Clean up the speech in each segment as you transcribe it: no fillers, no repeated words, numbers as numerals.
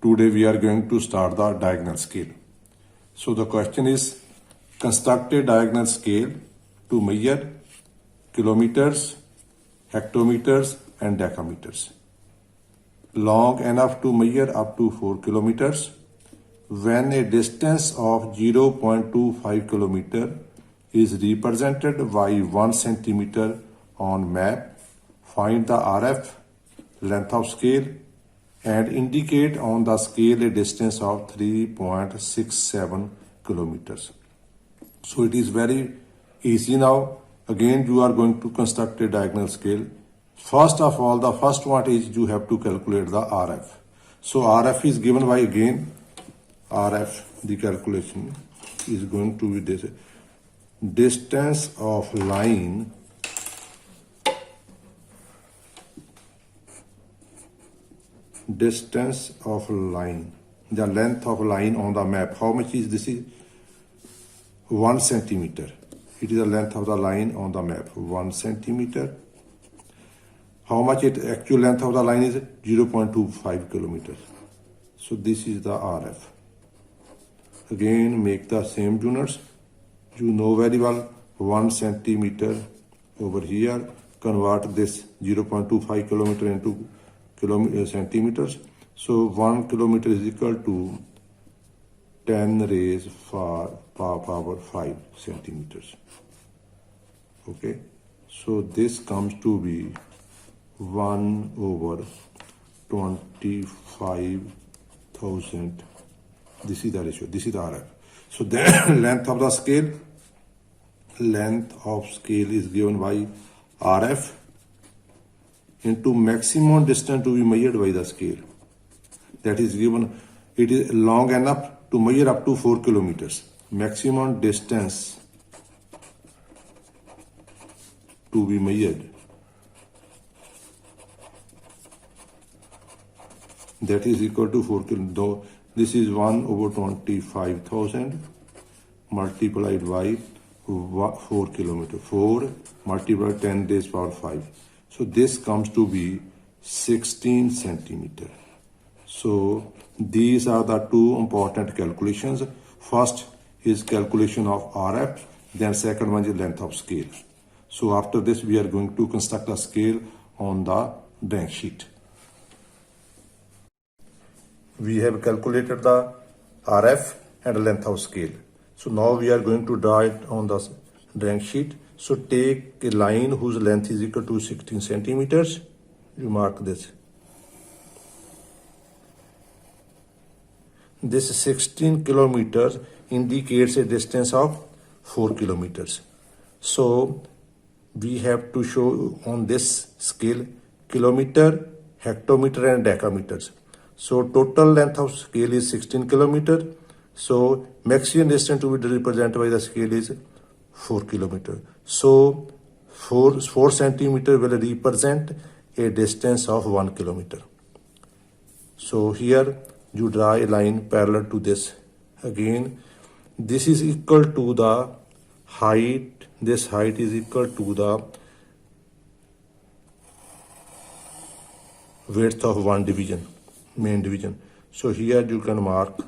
Today we are going to start the diagonal scale. So the question is, construct a diagonal scale to measure kilometers, hectometers and decameters. Long enough to measure up to 4 kilometers. When a distance of 0.25 kilometer is represented by 1 centimeter on map, find the RF, length of scale, and indicate on the scale a distance of 3.67 kilometers. So it is very easy now. Again, you are going to construct a diagonal scale. First of all, the first one is you have to calculate the RF. So RF is given by, again, RF, the calculation is going to be this distance of line the length of line on the map. How much is this? Is 1 centimeter. It is the length of the line on the map, 1 centimeter. How much it actual length of the line is? 0.25 kilometers. So this is the RF. Again, make the same units. You know very well, 1 centimeter over here. Convert this 0.25 kilometer into centimeters. So 1 kilometer is equal to 10 raised power 5 centimeters. Okay, so this comes to be 1 over 25,000. This is the ratio. This is the RF. So the length of scale is given by RF into maximum distance to be measured by the scale. That is given, it is long enough to measure up to 4 kilometers. Maximum distance to be measured, that is equal to 4 kilometers. This is 1 over 25,000 multiplied by 4 kilometers. 4 multiplied 10 raised power 5. So this comes to be 16 centimeter. So these are the two important calculations. First is calculation of RF, then second one is length of scale. So after this we are going to construct a scale on the drawing sheet. We have calculated the RF and length of scale. So now we are going to draw it on the drawing sheet. So take a line whose length is equal to 16 centimeters. You mark this. This 16 kilometers indicates a distance of 4 kilometers. So we have to show on this scale kilometer, hectometer and decameters. So total length of scale is 16 kilometers. So maximum distance to be represented by the scale is 4 kilometers. So 4 centimeter will represent a distance of 1 kilometer. So here you draw a line parallel to this. Again, this is equal to the height. This height is equal to the width of one division, main division. So here you can mark,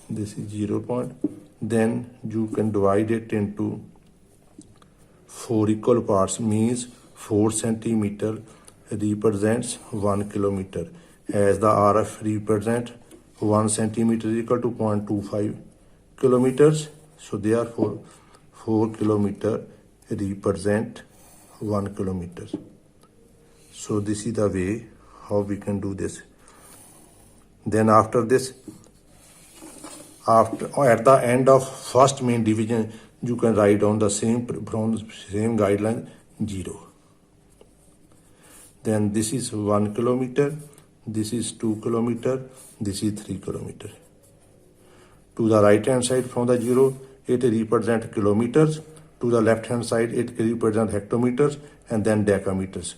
this is 0 point. Then you can divide it into 4 equal parts, means 4 centimeter represents 1 kilometer, as the RF represent 1 centimeter is equal to 0.25 kilometers. So therefore 4 kilometer represent 1 kilometer. So this is the way how we can do this. Then after this, at the end of first main division, you can write on the same guideline 0. Then this is 1 kilometer, this is 2 kilometer, this is 3 kilometer. To the right hand side from the 0, it represents kilometers. To the left hand side, it represents hectometers and then decameters.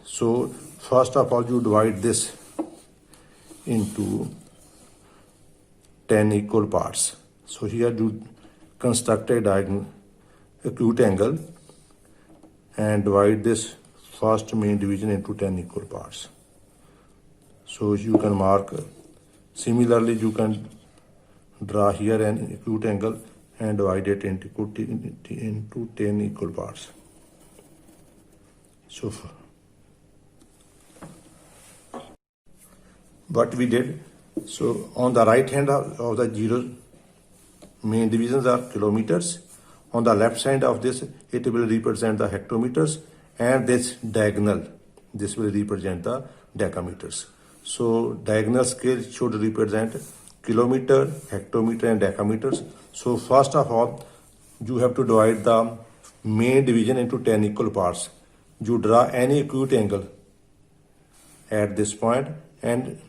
So first of all, you divide this into 10 equal parts. So here you construct a acute angle and divide this first main division into 10 equal parts. So you can mark. Similarly, you can draw here an acute angle and divide it into 10 equal parts. So what we did, so on the right hand of the zero, main divisions are kilometers. On the left side of this, it will represent the hectometers, and this diagonal, this will represent the decameters. So diagonal scale should represent kilometer, hectometer, and decameters. So first of all, you have to divide the main division into 10 equal parts. You draw any acute angle at this point and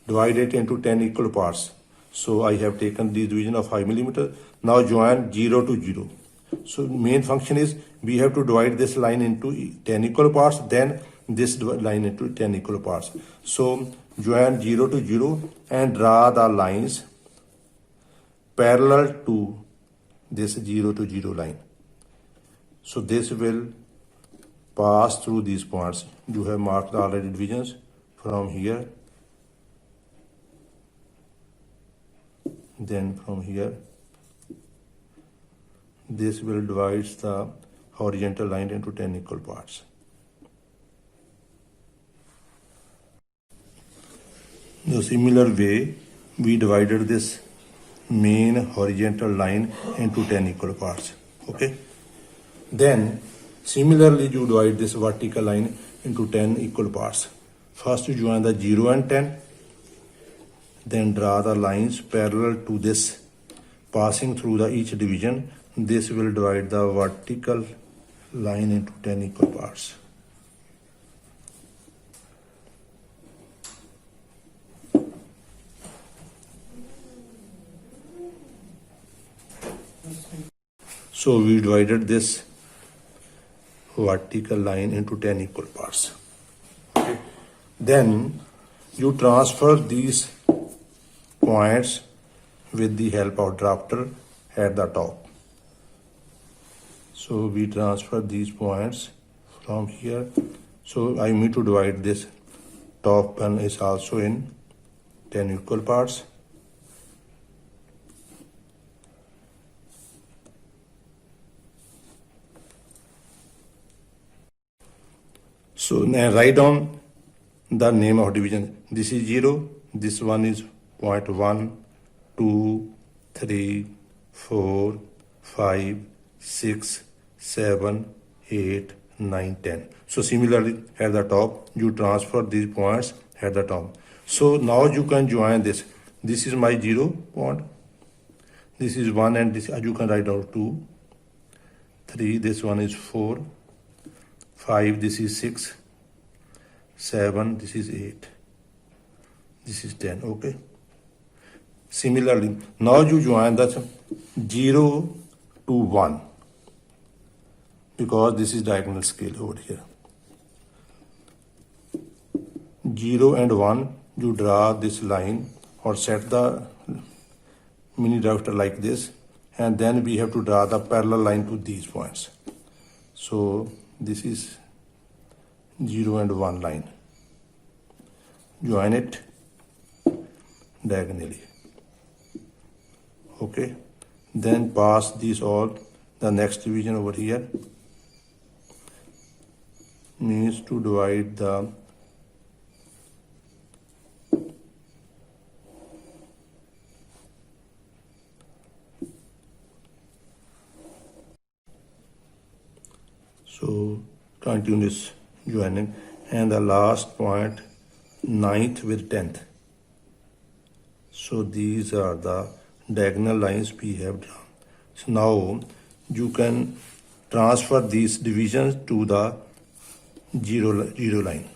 divide it into 10 equal parts. So I have taken the division of 5 millimeter. Now join 0 to 0. So main function is we have to divide this line into 10 equal parts, then this line into 10 equal parts. So join 0 to 0 and draw the lines parallel to this 0 to 0 line. So this will pass through these points. You have marked already divisions from here, then from here. This will divide the horizontal line into 10 equal parts. The similar way, we divided this main horizontal line into 10 equal parts. Okay. Then similarly, you divide this vertical line into 10 equal parts. First you join the 0 and 10, then draw the lines parallel to this, passing through the each division. This will divide the vertical line into 10 equal parts. So we divided this vertical line into 10 equal parts. Okay. Then you transfer these points with the help of drafter at the top. So we transfer these points from here. So I need to divide this top one is also in 10 equal parts. So now write down the name of division. This is 0, this one is point 1, 2, 3, 4, 5, 6, 7, 8, 9, 10. So similarly at the top, you transfer these points at the top. So now you can join this. This is my 0 point. This is 1 and this you can write down 2, 3, this one is 4, 5, this is 6, 7, this is 8, this is 10, okay. Similarly, now you join the 0 to 1 because this is diagonal scale over here. 0 and 1, you draw this line or set the mini drafter like this, and then we have to draw the parallel line to these points. So this is 0 and 1 line. Join it diagonally. Okay. Then pass these all. The next division over here means to divide the so continuous joining, and the last point 9th with 10th. So these are the diagonal lines we have drawn. So now you can transfer these divisions to the zero line.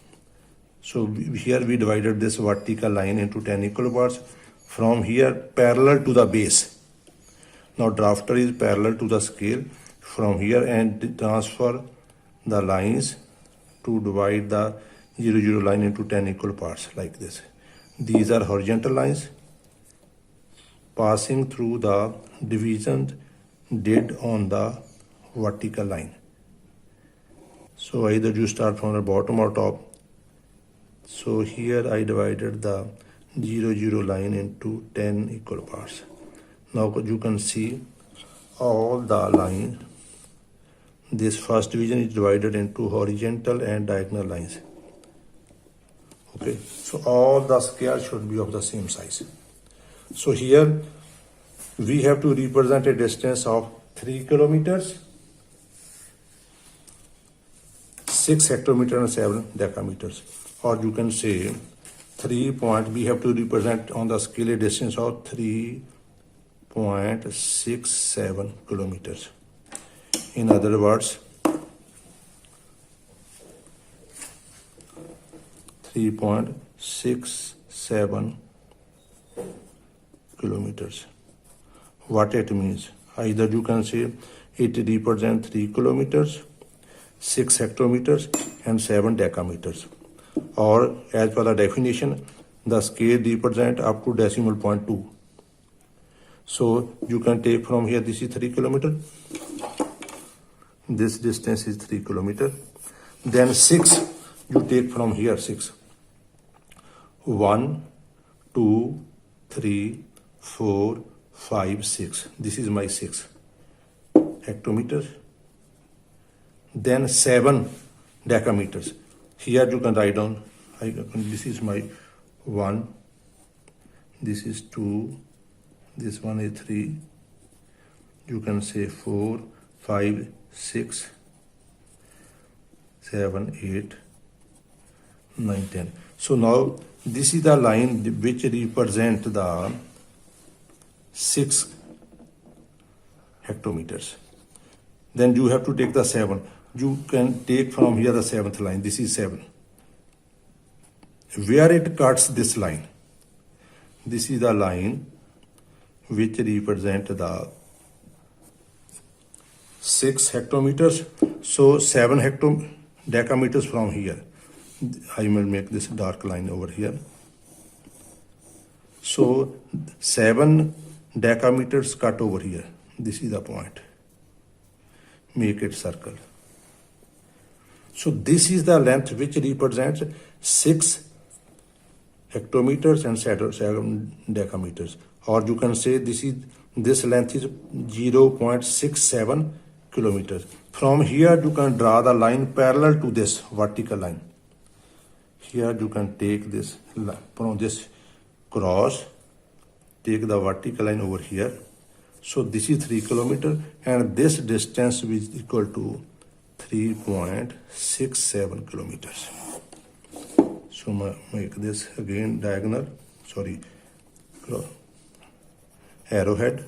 So here we divided this vertical line into 10 equal parts. From here parallel to the base. Now drafter is parallel to the scale from here and transfer the lines to divide the 0 line into 10 equal parts like this. These are horizontal lines passing through the division did on the vertical line. So either you start from the bottom or top. So here I divided the 0 line into 10 equal parts. Now you can see all the lines. This first division is divided into horizontal and diagonal lines. Okay, so all the squares should be of the same size. So here we have to represent a distance of 3 kilometers, 6 hectometers and 7 decameters. Or you can say 3 point, we have to represent on the scale a distance of 3.67 kilometers. In other words, 3.67 kilometers. What it means? Either you can say it represents 3 kilometers, 6 hectometers and 7 decameters. Or as per the definition, the scale represents up to decimal point 2. So you can take from here, this is 3 kilometers. This distance is 3 kilometers. Then 6, you take from here 6. 1, 2, 3, 4, 5, 6. This is my 6 hectometers. Then 7 decameters. Here you can write down, this is my 1, this is 2, this one is 3. You can say 4, 5, 6, 7, 8, 9, 10. So now this is the line which represent the 6 hectometers. Then you have to take the 7. You can take from here the 7th line. This is 7. Where it cuts this line? This is the line which represent the 6 hectometers. So 7 decameters from here. I will make this dark line over here. So 7 decameters cut over here. This is the point. Make it circle. So this is the length which represents 6 hectometers and 7 decameters. Or you can say this length is 0.67 kilometers. From here you can draw the line parallel to this vertical line. Here you can take this from this cross, take the vertical line over here. So this is 3 kilometers and this distance is equal to 3.67 kilometers. So make this again diagonal, arrowhead.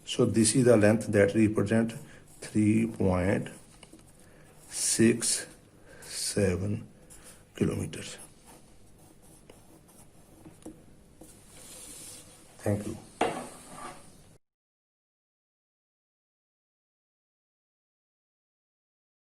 So this is the length that represents 3.67 kilometers. Thank you.